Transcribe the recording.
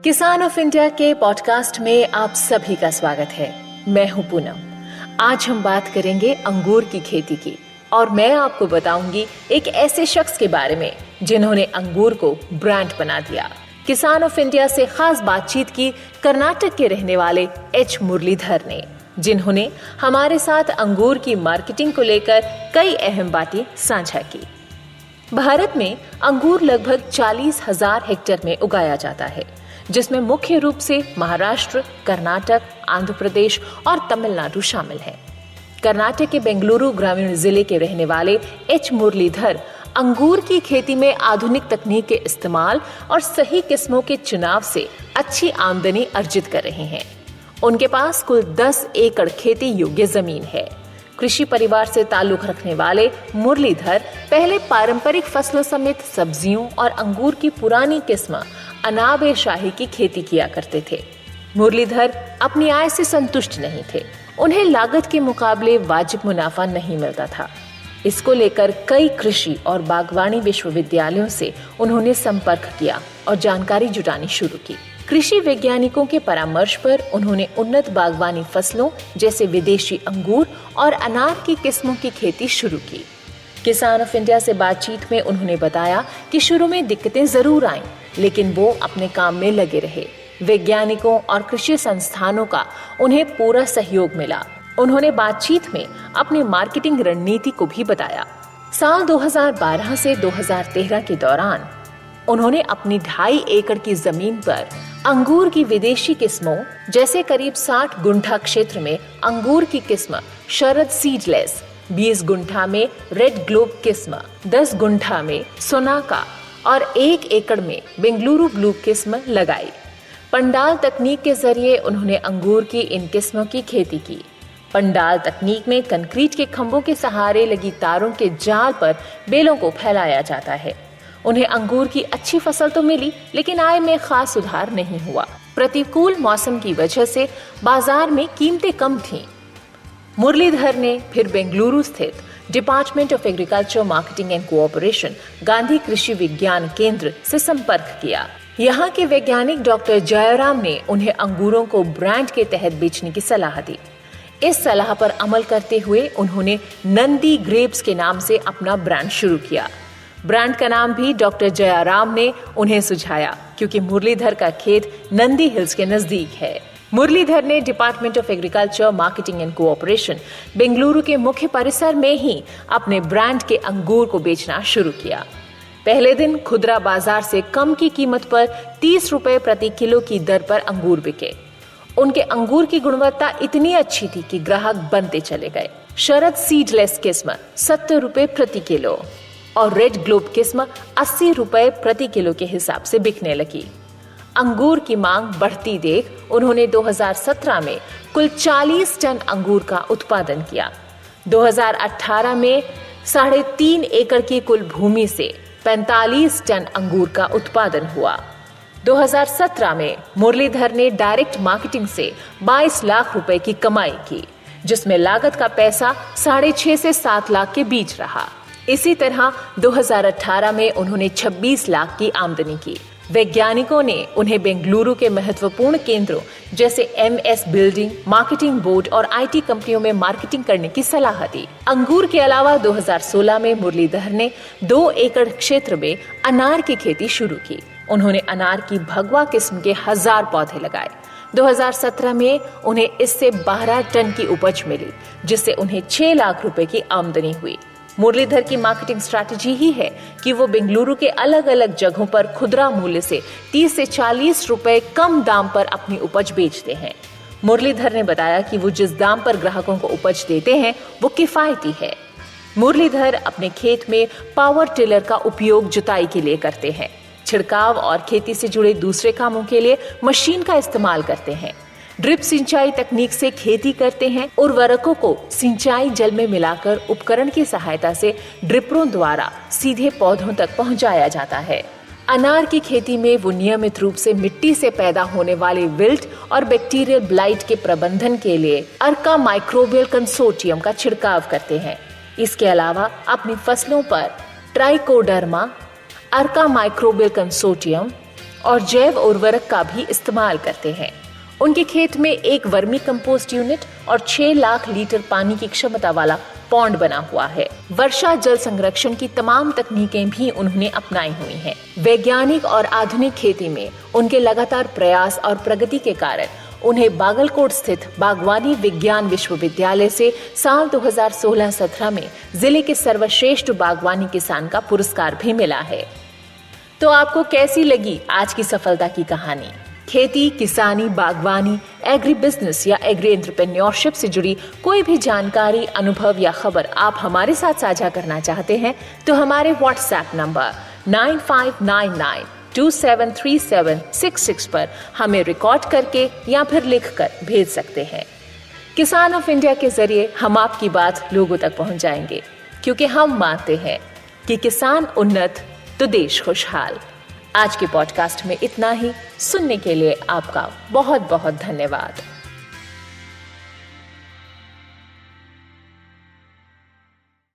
किसान of India के podcast में आप सभी का स्वागत है। मैं हूं पूनम। आज हम बात करेंगे अंगूर की खेती की और मैं आपको बताऊंगी एक ऐसे शख्स के बारे में जिन्होंने अंगूर को ब्रांड बना दिया। किसान ऑफ इंडिया से खास बातचीत की कर्नाटक के रहने वाले एच मुरलीधर ने, जिन्होंने हमारे साथ अंगूर की मार्केटिंग को लेकर कई अहम बातें साझा की। भारत में अंगूर लगभग 40,000 हेक्टेयर में उगाया जाता है, जिसमें मुख्य रूप से महाराष्ट्र, कर्नाटक, आंध्र प्रदेश और तमिलनाडु शामिल हैं। कर्नाटक के बेंगलुरु ग्रामीण जिले के रहने वाले एच मुरलीधर अंगूर की खेती में आधुनिक तकनीक के इस्तेमाल और सही किस्मों के चुनाव से अच्छी आमदनी अर्जित कर रहे हैं। उनके पास कुल 10 एकड़ खेती योग्य जमीन है। कृषि परिवार से ताल्लुक रखने वाले मुरलीधर पहले पारंपरिक फसलों समेत सब्जियों और अंगूर की पुरानी किस्म अनाब शाही की खेती किया करते थे। मुरलीधर अपनी आय से संतुष्ट नहीं थे। उन्हें लागत के मुकाबले वाजिब मुनाफा नहीं मिलता था। इसको लेकर कई कृषि और बागवानी विश्वविद्यालयों से उन्होंने संपर्क किया और जानकारी जुटानी शुरू की। कृषि वैज्ञानिकों के परामर्श पर उन्होंने उन्नत बागवानी फसलों जैसे विदेशी अंगूर और अनार की किस्मों की खेती शुरू की। किसान ऑफ इंडिया से बातचीत में उन्होंने बताया कि शुरू में दिक्कतें जरूर आईं, लेकिन वो अपने काम में लगे रहे। वैज्ञानिकों और कृषि संस्थानों का उन्हें पूरा सहयोग मिला। उन्होंने बातचीत में अपनी मार्केटिंग रणनीति को भी बताया। साल 2012 से 2013 के दौरान उन्होंने अपनी 2.5 एकड़ की जमीन पर अंगूर की विदेशी किस्मों जैसे करीब 60 गुंठा क्षेत्र में अंगूर की किस्म शरद सीडलेस, 20 गुंठा में रेड ग्लोब किस्म, 10 गुंठा में सोनाका और 1 एकड़ में बेंगलुरु ब्लू किस्म लगाई। पंडाल तकनीक के जरिए उन्होंने अंगूर की इन किस्मों की खेती की। पंडाल तकनीक में कंक्रीट के खंभों के सहारे लगी तारों के जाल पर बेलों को फैलाया जाता है। उन्हें अंगूर की अच्छी फसल तो मिली, लेकिन आय में खास सुधार नहीं हुआ। प्रतिकूल मौसम की वजह से बाजार में कीमतें कम थीं। मुरलीधर ने फिर बेंगलुरु स्थित department of agriculture marketing and cooperation Gandhi कृषि विज्ञान केंद्र से संपर्क किया। यहाँ के वैज्ञानिक डॉक्टर जयराम ने उन्हें अंगूरों को ब्रांड के तहत बेचने की सलाह दी। इस सलाह पर अमल करते हुए उन्होंने नंदी ग्रेप्स के नाम से अपना ब्रांड शुरू किया। ब्रांड का नाम भी डॉक्टर जयराम ने उन्हें सुझाया, क्योंकि मुरलीधर का खेत नंदी हिल्स के नजदीक है। मुरलीधर ने department of agriculture marketing and cooperation Bengaluru के मुख्य परिसर में ही अपने ब्रांड के अंगूर को बेचना शुरू किया। पहले दिन खुदरा बाजार से कम की कीमत पर 30 रुपए प्रति किलो की दर पर अंगूर बिके। उनके अंगूर की गुणवत्ता इतनी अच्छी थी कि ग्राहक बनते चले गए। शरद सीडलेस किस्म 70 रुपए प्रति किलो और रेड ग्लोब किस्म 80 रुपए प्रति किलो के हिसाब से बिकने लगी। अंगूर की मांग बढ़ती देख उन्होंने 2017 में कुल 40 टन अंगूर का उत्पादन किया। 2018 में 3.5 एकड़ की कुल भूमि से 45 टन अंगूर का उत्पादन हुआ। 2017 में मुरलीधर ने डायरेक्ट मार्केटिंग से 22 लाख रुपए की कमाई की, जिसमें लागत का पैसा 6.5 से 7 लाख के बीच रहा। इसी तरह 2018 में उन्होंने 26 लाख की आमदनी की। वैज्ञानिकों ने उन्हें बेंगलुरु के महत्वपूर्ण केंद्रों जैसे MS बिल्डिंग, मार्केटिंग बोर्ड और IT कंपनियों में मार्केटिंग करने की सलाह दी। अंगूर के अलावा 2016 में मुरलीधर ने 2 एकड़ क्षेत्र में अनार की खेती शुरू की। उन्होंने अनार की भगवा किस्म के 1000 पौधे लगाए। 2017 में उन्हें इससे 12 टन की उपज मिली, जिससे उन्हें 6 लाख रुपए की आमदनी हुई। मुरलीधर की मार्केटिंग स्ट्रैटेजी ही है कि वो बेंगलुरु के अलग अलग जगहों पर खुदरा मूल्य से 30 से 40 रुपए कम दाम पर अपनी उपज बेचते हैं। मुरलीधर ने बताया कि वो जिस दाम पर ग्राहकों को उपज देते हैं वो किफायती है। मुरलीधर अपने खेत में पावर टिलर का उपयोग जुताई के लिए करते हैं। छिड़काव और खेती से जुड़े दूसरे कामों के लिए मशीन का इस्तेमाल करते हैं। ड्रिप सिंचाई तकनीक से खेती करते हैं। उर्वरकों को सिंचाई जल में मिलाकर उपकरण की सहायता से ड्रिपरों द्वारा सीधे पौधों तक पहुंचाया जाता है। अनार की खेती में वो नियमित रूप से मिट्टी से पैदा होने वाले विल्ट और बैक्टीरियल ब्लाइट के प्रबंधन के लिए अर्का माइक्रोबियल कंसोर्टियम का छिड़काव करते हैं। इसके अलावा अपनी फसलों पर ट्राइकोडर्मा, अर्का माइक्रोबियल कंसोर्टियम और जैव उर्वरक का भी इस्तेमाल करते हैं। उनके खेत में एक वर्मी कंपोस्ट यूनिट और 6 लाख लीटर पानी की क्षमता वाला पॉन्ड बना हुआ है। वर्षा जल संरक्षण की तमाम तकनीकें भी उन्होंने अपनाई हुई हैं। वैज्ञानिक और आधुनिक खेती में उनके लगातार प्रयास और प्रगति के कारण उन्हें बागलकोट स्थित बागवानी विज्ञान विश्वविद्यालय से साल 2016-17 में जिले के सर्वश्रेष्ठ बागवानी किसान का पुरस्कार भी मिला है। तो आपको कैसी लगी आज की सफलता की कहानी? खेती, किसानी, बागवानी, एग्री बिजनेस या एग्री एंटरप्रेन्योरशिप से जुड़ी कोई भी जानकारी, अनुभव या खबर आप हमारे साथ साझा करना चाहते हैं तो हमारे व्हाट्सएप नंबर 9599273766 पर हमें रिकॉर्ड करके या फिर लिखकर भेज सकते हैं। किसान ऑफ इंडिया के जरिए हम आपकी बात लोगों तक पहुंचाएंगे, क्योंकि हम मानते हैं कि किसान उन्नत तो देश खुशहाल। आज के पॉडकास्ट में इतना ही। सुनने के लिए आपका बहुत बहुत धन्यवाद।